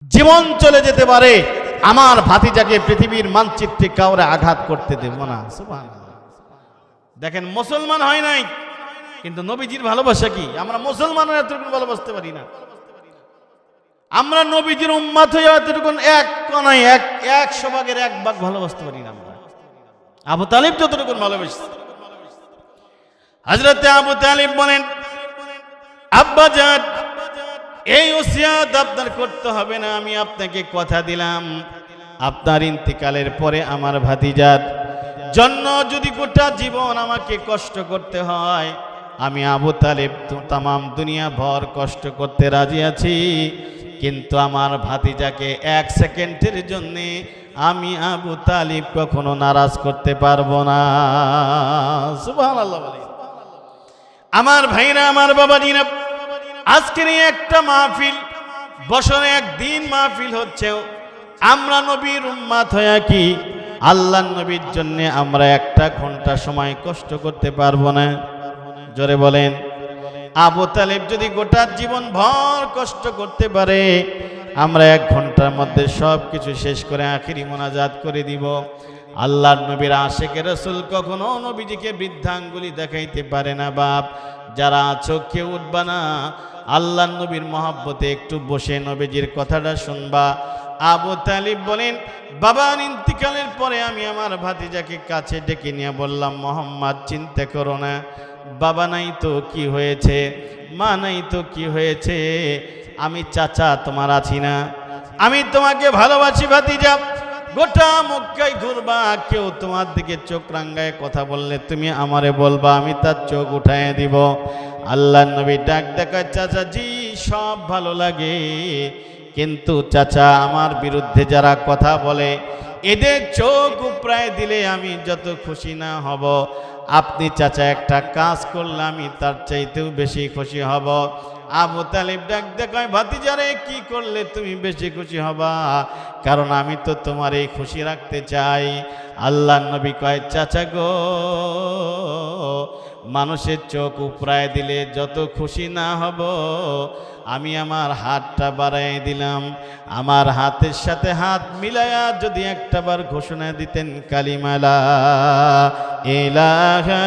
জীবন চলে যেতে পারে, আমার ভাতিজাকে পৃথিবীর মানচিত্রে কাউরে আঘাত করতে দেব না। সুবহানাল্লাহ। দেখেন, মুসলমান হয় নাই কিন্তু নবীজির ভালোবাসা কি, আমরা মুসলমানরা এতটুকু ভালোবাসতে পারি না। আমরা নবীজির উম্মত হয়ে এতটুকু এক কণায় 100 ভাগের 1 ভাগ ভালোবাসতে পারি না। আমরা আবু তালিব যতটুকু ভালোবাসি, হযরতে আবু তালিব বলেন, আব্বাজান এই ওসিয়াত আপনার করতে হবে না, আমি আপনাকে কথা দিলাম আপনার ইন্তিকালের পরে আমার ভাতিজার জন্য যদি গোটা জীবন আমাকে কষ্ট করতে হয়, আমি আবু তালিব তামাম দুনিয়া ভর কষ্ট করতে রাজি আছি, কিন্তু আমার ভাতিজাকে 1 সেকেন্ডের জন্য আমি আবু তালিব কখনো নারাজ করতে পারবো না। সুবহানাল্লাহ বলে। আমার ভাইরা, আমার বাবাজিরা, আজকের এই একটা মাহফিল, বছরে একদিন মাহফিল হচ্ছে, আমরা নবীর উম্মত হয়ে কি আল্লাহর নবীর জন্য আমরা 1 ঘন্টা সময় কষ্ট করতে পারবো না? জোরে বলেন। আবু তালিব যদি গোটা জীবন ভর কষ্ট করতে পারে, আমরা 1 ঘন্টার মধ্যে সব কিছু শেষ করে আখিরি মোনাজাত করে দিব। আল্লাহর নবীর আশিকে রাসূল কখনো নবীজিকে বৃদ্ধাঙ্গুলি দেখাইতে পারে না। বাপ যারা আছো কেউ উঠবা না, আল্লাহর নবীর মহব্বতে একটু বসে নবীজির কথাটা শুনবা। আবু তালিব বলেন, বাবার ইন্তিকালের পরে আমি আমার ভাতিজাকে কাছে ডেকে নিয়ে বললাম, মোহাম্মদ চিন্তা করো না, বাবা নাই তো কি হয়েছে, মা নাই তো কি হয়েছে, আমি চাচা তোমার আছি না, আমি তোমাকে ভালোবাসি ভাতিজা। গোটা মক্কায় ঘুরবা, কেউ তোমার দিকে চোখ রাঙ্গায় কথা বললে তুমি আমারে বলবা, আমি তার চোখ উঠায় দিব। আল্লাহর নবী ডাক দেখায়, চাচা জি সব ভালো লাগে, কিন্তু চাচা আমার বিরুদ্ধে যারা কথা বলে এদের চোখ উপড়ায় দিলে আমি যত খুশি না হব, আপনি চাচা একটা কাজ করলে আমি তার চাইতেও বেশি খুশি হব। আবু তালিব ডাক দেখায়, ভাতিজারে কি করলে তুমি বেশি খুশি হবা, কারণ আমি তো তোমার এই খুশি রাখতে চাই। আল্লাহর নবী কয়, চাচা গো, মানুষের চোখ উপড়ায় দিলে যত খুশি না হব, আমি আমার হাতটা বাড়াই দিলাম, আমার হাতের সাথে হাত মিলায়া যদি একটাবার ঘোষণা দিতেন, কালিমা লা ইলাহা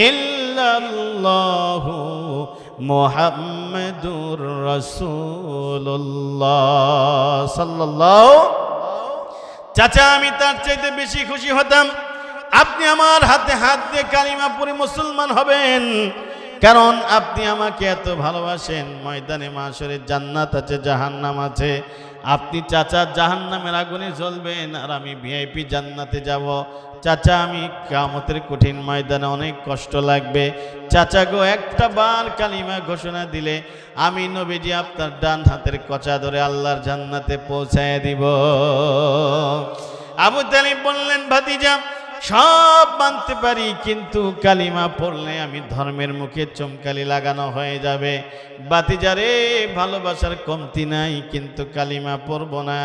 ইল্লাল্লাহু মুহাম্মাদুর রাসূলুল্লাহ সাল্লাল্লাহু, চাচা আমি তার চাইতে বেশি খুশি হতাম আপনি আমার হাতে হাত দিয়ে কালিমা পড়ে মুসলমান হবেন, কারণ আপনি আমাকে এত ভালোবাসেন। ময়দানে মাশরে জান্নাত আছে, জাহান্নাম আছে, আপনি চাচা জাহান্নামের আগুনে জ্বলবেন আর আমি ভিআইপি জান্নাতে যাব। চাচা আমি কিয়ামতের কঠিন ময়দানে অনেক কষ্ট লাগবে, চাচা গো একটা বার কালিমা ঘোষণা দিলে আমি নবীজি আপনার ডান হাতের কচা ধরে আল্লাহর জান্নাতে পৌঁছায় দিব। আবু তালিব বললেন, ভাতিজা সব মানতে পারি, কিন্তু কালিমা পড়লে আমি ধর্মের মুখে চমকালি লাগানো হয়ে যাবে। ভাতিজারে ভালোবাসার কমতি নাই, কিন্তু কালিমা পড়ব না।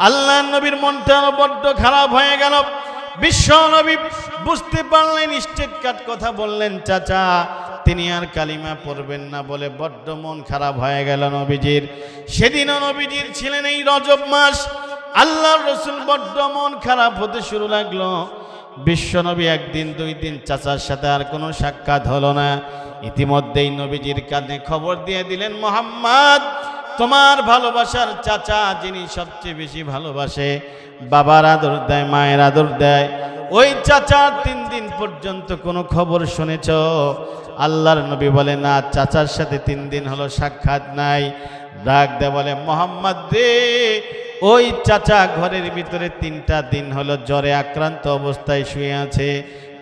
আল্লাহর নবীর মনটা বড্ড খারাপ হয়ে গেল। বিশ্ব নবী বুঝতে পারলেন, স্টেট কাট কথা বললেন, চাচা তিনি আর কালিমা পড়বেন না বলে বড্ড মন খারাপ হয়ে গেল নবীজির। সেদিনও নবীজির ছিলেন এই রজব মাস। আল্লাহর রাসূল বড্ড মন খারাপ হতে শুরু লাগলো। বিশ্বনবী 1 দিন 2 দিন চাচার সাথে আর কোনো সাক্ষাৎ হলো না। ইতিমধ্যেই নবীজির কানে খবর দিয়ে দিলেন, মোহাম্মদ তোমার ভালোবাসার চাচা, যিনি সবচেয়ে বেশি ভালোবাসে, বাবার আদর দেয়, মায়ের আদর দেয়, ওই চাচার 3 দিন পর্যন্ত কোনো খবর শুনেছ? আল্লাহর নবী বলে, না, চাচার সাথে 3 দিন হলো সাক্ষাৎ নাই। ডাক দেয় বলে, মোহাম্মদ রে, ওই চাচা ঘরের ভিতরে 3টা দিন হলো জ্বরে আক্রান্ত অবস্থায় শুয়ে আছে।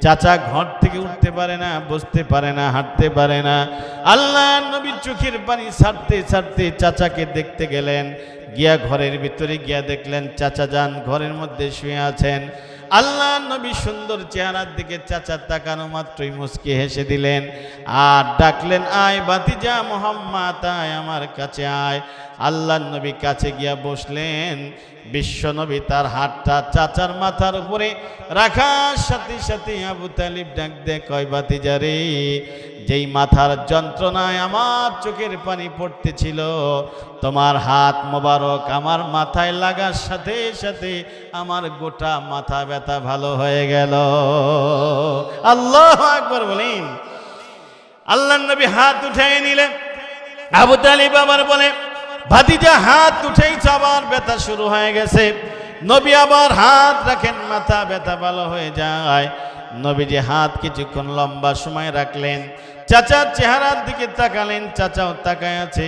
চাচা ঘর থেকে উঠতে পারে না, বসতে পারে না, হাঁটতে পারে না। আল্লাহর নবী চোখের পানি ছাড়তে ছাড়তে চাচাকে দেখতে গেলেন। গিয়া ঘরের ভিতরে গিয়া দেখলেন চাচা যান ঘরের মধ্যে শুয়ে আছেন। আল্লাহর নবী সুন্দর চেহারার দিকে চাচা তাকানো মাত্রই মুচকি হেসে দিলেন আর ডাকলেন, আয় ভাতিজা মুহাম্মদ, আয় আমার কাছে আয়। আল্লাহর নবী কাছে গিয়া বসলেন। বিশ্ব নবী তার হাতটা চাচার মাথার উপরে রাখার সাথে সাথে আবু তালিব ডাক দে, কয় ভাতিজা রে, যেই মাথার যন্ত্রণায় আমার চোখের পানি পড়তেছিল, তোমার হাত মোবারক আমার মাথায় লাগার সাথে সাথে আমার গোটা মাথা ব্যথা ভালো হয়ে গেল। আল্লাহু আকবার বলেন। আল্লাহর নবী হাত উঠিয়ে নিলেন। আবু তালিব আবার বলে, ভাতিজা হাত উঠেইছ, আবার ব্যথা শুরু হয়ে গেছে। নবী আবার হাত রাখেন, মাথা ব্যথা ভালো হয়ে যায়। নবীজি হাত কিছুক্ষণ লম্বা সময় রাখলেন, চাচার চেহারার দিকে তাকালেন, চাচাও তাকায় আছে।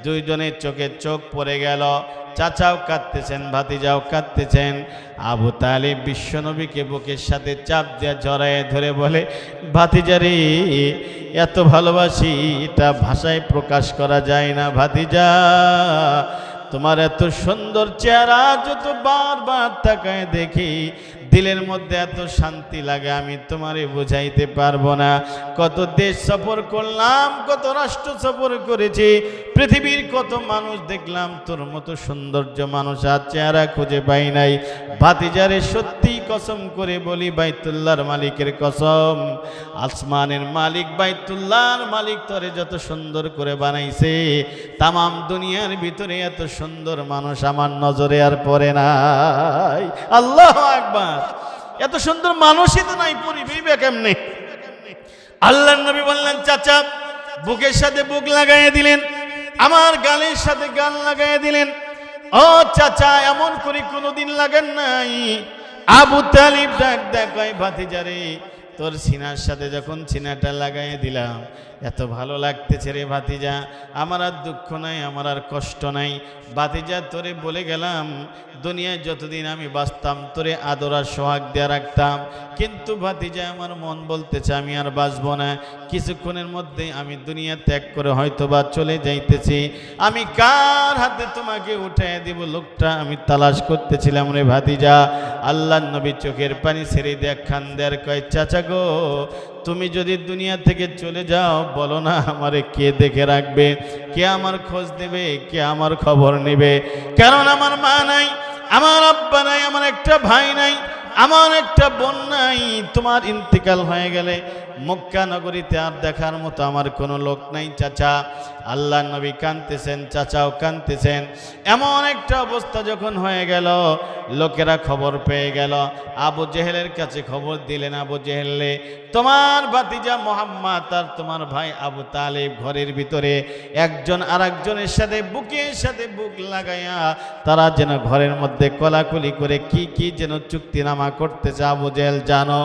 দুইজনের চোখে চোখ পড়ে গেল, চাচাও কাঁদতেছেন, ভাতিজাও কাঁদতেছেন। আবু তালিব বিশ্বনবীকে বুকের সাথে চাপ দিয়ে জড়ায় ধরে বলে, ভাতিজারে এত ভালোবাসি, এটা ভাষায় প্রকাশ করা যায় না। ভাতিজা, তোমার এত সুন্দর চেহারা যত বারবার তাকায় দেখি, দিলের মধ্যে এত শান্তি লাগে, আমি তোমারে বুঝাইতে পারবো না। কত দেশ সফর করলাম, কত রাষ্ট্র সফর করেছি, পৃথিবীর কত মানুষ দেখলাম, তোর মতো সৌন্দর্য মানুষ আর চেহারা খুঁজে পাই নাই। ভাতিজারে সত্যি কসম করে বলি, বাইতুল্লাহর মালিকের কসম, আসমানের মালিক বাইতুল্লাহর মালিক তোরে যত সুন্দর করে বানাইছে, তামাম দুনিয়ার ভিতরে এত সুন্দর মানুষ আমার নজরে আর পড়ে নাই। আল্লাহু আকবার। এত সুন্দর মানুষই তো নাই, পরিবেশ কেমনে? আল্লাহর নবী বললেন, চাচা বুকের সাথে বুক লাগাইয়া দিলেন, আমার গালের সাথে গাল লাগাইয়া দিলেন। ও চাচা, এমন করে কোনোদিন লাগান নাই। আবু তালিব ডাক দেখায়, ভাতিজারে তোর সিনার সাথে যখন সিনাটা লাগাইয়া দিলাম, এত ভালো লাগতেছে রে ভাতিজা, আমার আর দুঃখ নাই, আমার আর কষ্ট নাই। ভাতিজা তোরে বলে গেলাম, দুনিয়ায় যতদিন আমি বাঁচতাম তোরে আদর আর সোহাগ দিয়ে রাখতাম, কিন্তু ভাতিজা আমার মন বলতেছে আমি আর বাঁচবো না। কিছুক্ষণের মধ্যে আমি দুনিয়া ত্যাগ করে হয়তো বা চলে যাইতেছি। আমি কার হাতে তোমাকে উঠে দিব, লোকটা আমি তালাশ করতেছিলাম রে ভাতিজা। আল্লাহর নবী চোখের পানি ছেড়ে দিয়ে খান দেয়ার কয়, চাচা গো, তুমি যদি দুনিয়া থেকে চলে যাও, বলো না আমারে কে দেখে রাখবে, কে আমার খোঁজ নেবে, কে আমার খবর নেবে? কারণ আমার মা নাই, আমার আব্বা নাই, আমার একটা ভাই নাই, আমার একটা বোন নাই। তোমার ইন্তেকাল হয়ে গেলে মক্কা নগরীতে আর দেখার মতো আমার কোনো লোক নাই চাচা। আল্লাহ নবী কাঁদতেছেন, চাচাও কাঁদতেছেন। এমন একটা অবস্থা যখন হয়ে গেল, লোকেরা খবর পেয়ে গেল, আবু জেহেলের কাছে খবর দিলেন, আবু জেহেলে তোমার ভাতিজা মোহাম্মদ আর তোমার ভাই আবু তালিব ঘরের ভিতরে একজন আর একজনের সাথে বুকের সাথে বুক লাগাইয়া তারা যেন ঘরের মধ্যে কোলাকুলি করে কি কি যেন চুক্তিনামা করতেছে। আবু জেহেল জানো,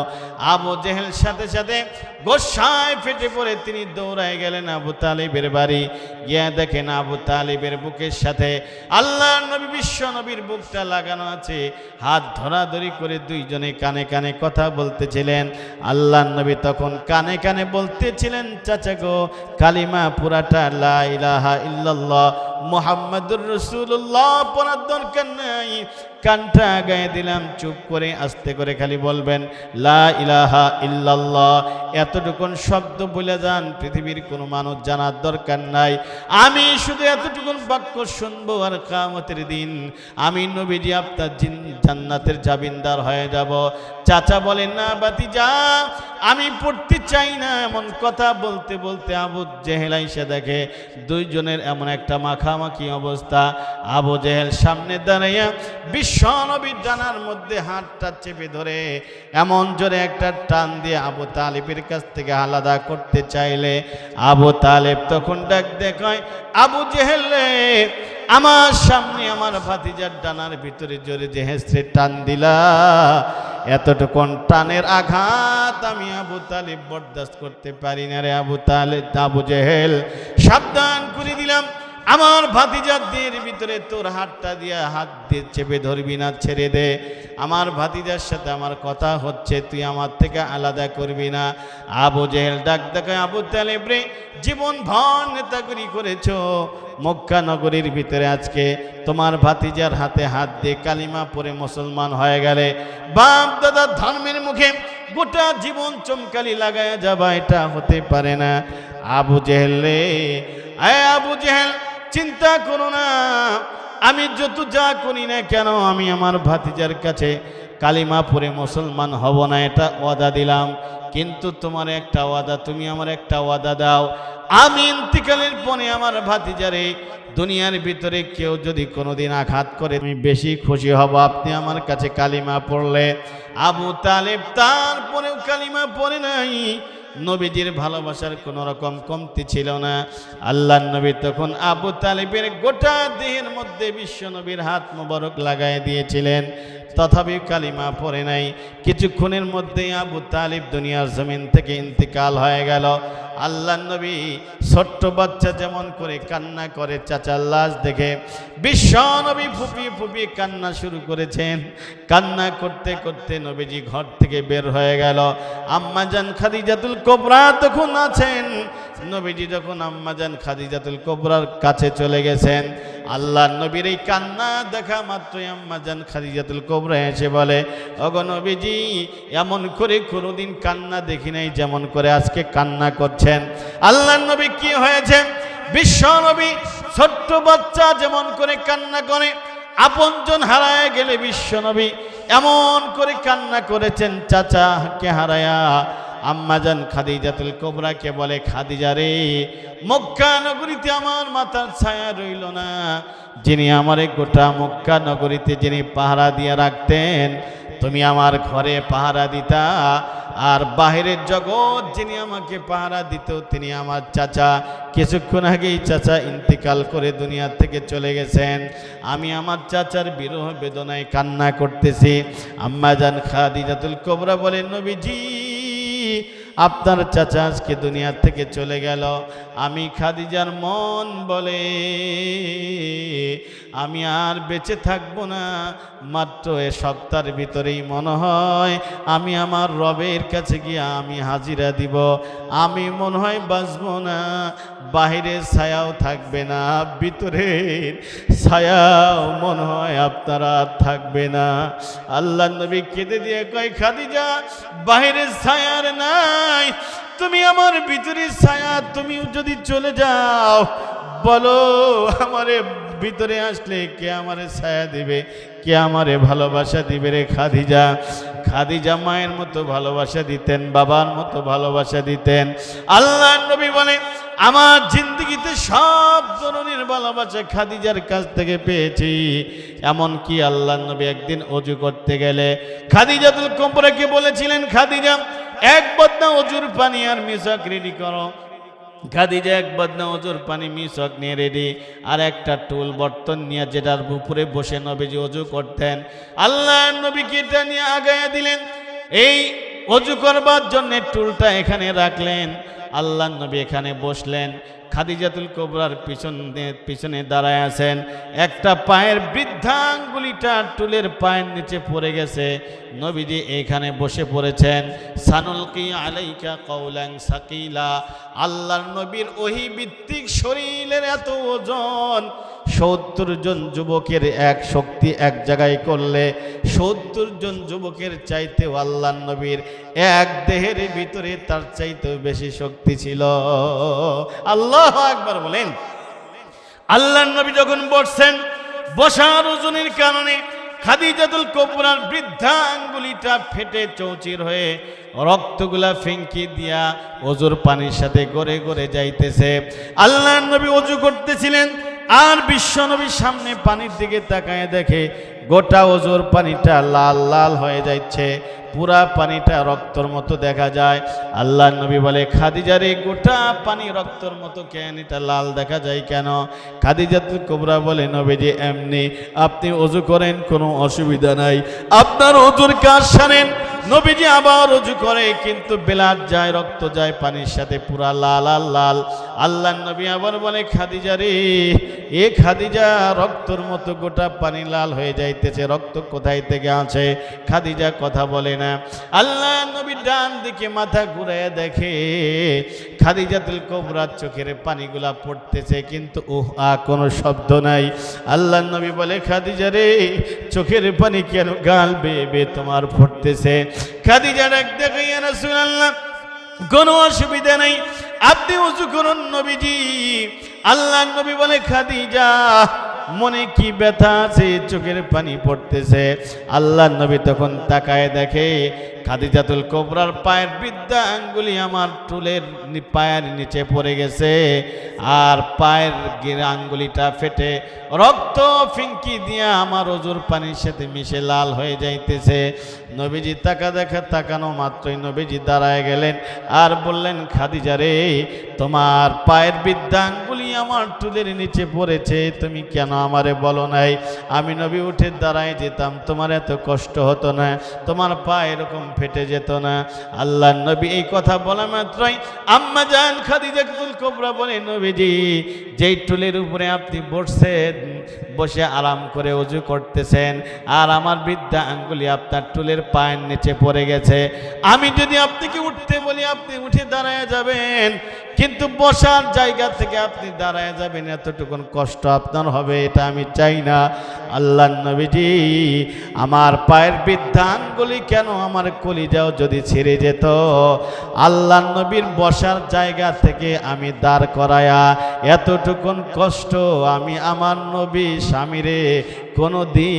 আবু জেহেল সাথে সাথে গোসায় ফেটে পড়ে তিনি দৌড়ায় গেলেন আবু তালিবের বাড়ি। গিয়ে দেখেন আবু তালিবের বুকের সাথে আল্লাহ নবী বিশ্ব নবীর বুকটা লাগানো আছে। হাত ধরাধরি করে দুইজনে কানে কানে কথা বলতেছিলেন। আল্লাহ নবী তখন কানে কানে বলতেছিলেন, চাচা গো, কালিমা পুরাটা লা ইলাহা ইল্লাল্লাহ মুহাম্মাদুর রাসূলুল্লাহ পড়ার দরকার নাই, কানটা গায়ে দিলাম, চুপ করে আস্তে করে খালি বলবেন লা ইলাহা ইল্লাল্লাহ। এতটুকুন শব্দ বলে যান, পৃথিবীর কোনো মানুষ জানার দরকার নাই। আমি শুধু এতটুকুন বাক্য শুনবো, আর কিয়ামতের দিন আমি নবীজি আপনার জান্নাতের জামিনদার হয়ে যাব। চাচা বলেন, না ভাতিজা, আমি পড়তে চাই না। এমন কথা বলতে বলতে আবু জেহেল এসে দেখে দুইজনের এমন একটা মাখামাখি অবস্থা। আবু জেহেল সামনে দাঁড়াইয়া বিশ্ব নবীর ডানার মধ্যে হাতটা চেপে ধরে এমন জোরে একটা টান দিয়ে আবু তালিবের কাছ থেকে আলাদা করতে চাইলে, আবু তালেব তখন ডাক দেখায়, আবু জেহেল আমার সামনে আমার ভাতিজার ডানার ভিতরে জোরে যে হেসে টান দিলা, এতটুকুন টানের আঘাত আমি আবু তালিব বরদাস্ত করতে পারি না রে আবু তালেব। আবু জেহেল সাবধান করে দিলাম, আমার ভাতিজাদের ভিতরে তোর হাতটা দিয়া হাত দিয়ে চেপে ধরবি না, ছেড়ে দে। আমার ভাতিজার সাথে আমার কথা হচ্ছে, তুই আমার থেকে আলাদা করবি না। আবু জেহেল ডাক দেখায়, আবু তালেব রে, জীবন ভর নেতাগিরি করেছো, মক্কা নগরীর ভিতরে আজকে তোমার ভাতিজার হাতে হাত দিয়ে কালিমা পড়ে মুসলমান হয়ে গেলে, বাপ দাদা ধর্মের মুখে গোটা জীবন চমকালি লাগায় যাবা, এটা হতে পারে না। আবু জেহেল রে, আবু জেহেল চিন্তা করো না, আমি যত যা করি না কেন, আমি আমার ভাতিজার কাছে কালিমা পড়ে মুসলমান হব না, এটা ওয়াদা দিলাম। কিন্তু তোমার একটা ওয়াদা, তুমি আমার একটা ওয়াদা দাও, আমি ইন্তিকালের পরে আমার ভাতিজারে দুনিয়ার ভিতরে কেউ যদি কোনোদিন আঘাত করে আমি বেশি খুশি হব আপনি আমার কাছে কালিমা পড়লে। আবু তালেব তারপরেও কালিমা পড়ে নাই। নবীজির ভালোবাসার কোনো রকম কমতি ছিল না। আল্লাহর নবী তখন আবু তালেবের গোটা দেহের মধ্যে বিশ্ব নবীর হাত মোবারক লাগাই দিয়েছিলেন, তথাপি কালিমা পড়ে নাই। কিছুক্ষণের মধ্যেই আবু তালিব দুনিয়ার জমিন থেকে ইন্তিকাল হয়ে গেল। আল্লাহর নবী ছোট্ট বাচ্চা যেমন করে কান্না করে চাচার লাশ দেখে, বিশ্ব নবী ফুপিয়ে ফুপিয়ে কান্না শুরু করেছেন। কান্না করতে করতে নবীজি ঘর থেকে বের হয়ে গেল। আম্মাজান খাদিজাতুল কুবরা তখন আছেন। নবীজি যখন আম্মাজান খাদিজাতুল কুবরার কাছে চলে গেছেন, আল্লাহর নবীর এই কান্না দেখা মাত্রই আম্মাজান খাদিজাতুল কুবরা এসে বলে, ওগো নবীজি, এমন করে কোনোদিন কান্না দেখি নাই যেমন করে আজকে কান্না করছেন। আল্লাহর নবী কি হয়েছে? বিশ্ব নবী ছোট্ট বাচ্চা যেমন করে কান্না করে, আপনজন হারায় গেলে বিশ্ব নবী এমন করে কান্না করেছেন চাচাকে হারায়া। আম্মাজান খাদিজাতুল কুবরাকে বলে, খাদিজা রে, মক্কা নগরীতে আমার মাথার ছায়া রইল না। যিনি আমারে গোটা মক্কা নগরীতে যিনি পাহারা দিয়ে রাখতেন, তুমি আমার ঘরে পাহারা দিতা, আর বাহিরের জগৎ যিনি আমাকে পাহারা দিত তিনি আমার চাচা। কিছুক্ষণ আগেই চাচা ইন্তিকাল করে দুনিয়া থেকে চলে গেছেন। আমি আমার চাচার বিরহ বেদনায় কান্না করতেছি। আম্মাজান খাদিজাতুল কুবরা বলে, নবীজি, আপনার চাচা আজকে দুনিয়া থেকে চলে গেল। আমি খাদিজার মন বলে আমি আর বেঁচে থাকবো না। মাত্র এ সপ্তাহের ভিতরেই মনে হয় আমি আমার রবের কাছে গিয়ে আমি হাজিরা দিব। আমি মনে হয় বাঁচবো না। বাহিরের ছায়াও থাকবে না, ভিতরের ছায়াও মনে হয় আপনারা থাকবে না। আল্লাহ নবী কেঁদে দিয়ে কয়, খাদিজা, বাহিরের ছায়ার নাই, তুমি আমার ভিতরের ছায়া। তুমি যদি চলে যাও, বলো আমারে ভিতরে আসলে কে আমারে ছায়া দিবে, কে আমারে ভালোবাসা দিবে রে খাদিজা। খাদিজা মায়ের মতো ভালোবাসা দিতেন, বাবার মতো ভালোবাসা দিতেন। আল্লাহ নবী বলেন, আমার জিন্দগিতে সব ধরনের ভালোবাসা খাদিজার কাছ থেকে পেয়েছি। এমনকি আল্লাহ নবী একদিন ওযু করতে গেলে খাদিজাতুল কুবরাকে বলেছিলেন, খাদিজা, এক বদনা ওযুর পানি আর মিসওয়াক রেডি করো। খাদিজা এক বদনা ওযুর পানি মিসওয়াক নিয়ে রেডি, আর একটা টুল বর্তন নিয়ে যেটার উপরে বসে নবীজি ওযু করতেন। আল্লাহ নবীকে এটা নিয়ে আগায়া দিলেন। এই ওযু করবার জন্য টুলটা এখানে রাখলেন। আল্লাহ নবী এখানে বসলেন। খাদিজাতুল কুবরার পিছনে দাঁড়ায় আছেন। একটা পায়ের বৃদ্ধাঙ্গুলিটা টুলের পায়ের নিচে পড়ে গেছে। নবীজি এখানে বসে পড়েছেন। সানুলকি আলাইকা কওলান সাকিলা। আল্লাহর নবীর ওহী ভিত্তিক শরীরের এত ওজন, ৭০ জন যুবকের এক শক্তি এক জায়গায় করলে ৭০ জন যুবকের চাইতেও আল্লাহর নবীর এক দেহের ভিতরে তার চাইতেও বেশি শক্তি ছিল। আল্লাহু আকবার বলেন। আল্লাহর নবী যখন বসছেন, বসার ওজনের কারণে খাদিজাতুল কুবরার বৃদ্ধা আঙ্গুলিটা ফেটে চৌচির হয়ে রক্তগুলা ফেঙ্কি দিয়া ওযুর পানির সাথে গড়ে গড়ে যাইতেছে। আল্লাহর নবী ওযু করতেছিলেন, আর বিশ্বনবীর সামনে পানির দিকে তাকায় দেখে গোটা ওযুর পানিটা লাল লাল হয়ে যাচ্ছে, পুরা পানিটা রক্তর মতো দেখা যায়। আল্লাহর নবী বলে, খাদিজা রে, গোটা পানি রক্তর মতো কেন, এটা লাল দেখা যায় কেন? খাদিজাতুল কুবরা বলে, নবীজি, এমনি আপনি ওযু করেন, কোনো অসুবিধা নাই, আপনার ওযুর কাজ জানেন। নবীজি আবার ওযু করে, কিন্তু ব্লাড যায়, রক্ত যায় পানির সাথে, পুরা লাল আর লাল। আল্লাহর নবী আবার বলে, খাদিজা রে, এ খাদিজা, রক্তর মতো গোটা পানি লাল হয়ে যাইতেছে, রক্ত কোথায় থেকে আছে? খাদিজা কথা বলে না। আল্লাহর নবী ডান দিকে মাথা ঘুরায় দেখে খাদিজাতুল কুবরার চোখের পানিগুলা পড়তেছে, কিন্তু কোনো শব্দ নাই। আল্লাহর নবী বলে, খাদিজা রে, চোখের পানি কেন গাল বেয়ে বেয়ে তোমার পড়তেছে? খাদিজা ডাক দেখে, ইয়া রাসূলুল্লাহ, কোনো অসুবিধা নেই, আপনি ওযু করুন নবীজি। আল্লাহর নবী বলে, খাদিজা, মনে কি ব্যথা আছে, চোখের পানি পড়তেছে। আল্লাহ নবী তখন তাকায় দেখে খাদিজাতুল কুবরার পায়ের বৃদ্ধা আঙ্গুলি আমার টুলের পায়ের নিচে পড়ে গেছে, আর পায়ের আঙ্গুলিটা ফেটে রক্ত ফিঙ্কি দিয়া আমার ওজুর পানির সাথে মিশে লাল হয়ে যাইতেছে। নবীজি তাকানো মাত্রই নবীজি দাঁড়ায় গেলেন আর বললেন, খাদিজা রে, তোমার পায়ের বৃদ্ধা আঙ্গুলি আমার টুলের নিচে পড়েছে, তুমি কেন আমারে বলো নাই? আমি নবী উঠে দাঁড়ায় যেতাম, তোমার এত কষ্ট হতো না, তোমার পা এরকম ফেটে যেত না। আল্লাহ নবী এই কথা বলা মাত্রই আম্মা জান খাদিজাতুল কুবরা বলে, নবীজি, যেই টুলের উপরে আপনি বসছেন, বসে আরাম করে ওযু করতেছেন, আর আমার বৃদ্ধা আঙ্গুলি আপনার টুলের পায়ের নিচে পড়ে গেছে, আমি যদি আপনাকে উঠতে বলি আপনি উঠে দাঁড়ায় যাবেন, কিন্তু বসার জায়গা থেকে আপনি দাঁড়ায় যাবেন, এতটুকুন কষ্ট আপনার হবে, এটা আমি চাই না। আল্লাহ নবীজি, আমার পায়ের বৃদ্ধা আঙ্গুলি কেন আমার কলিজাও যদি ছিঁড়ে যেত, আল্লাহ নবীর বসার জায়গা থেকে আমি দাঁড় করায়া এতটুকুন কষ্ট আমি আমার নবী স্বামীরে কোনো দিন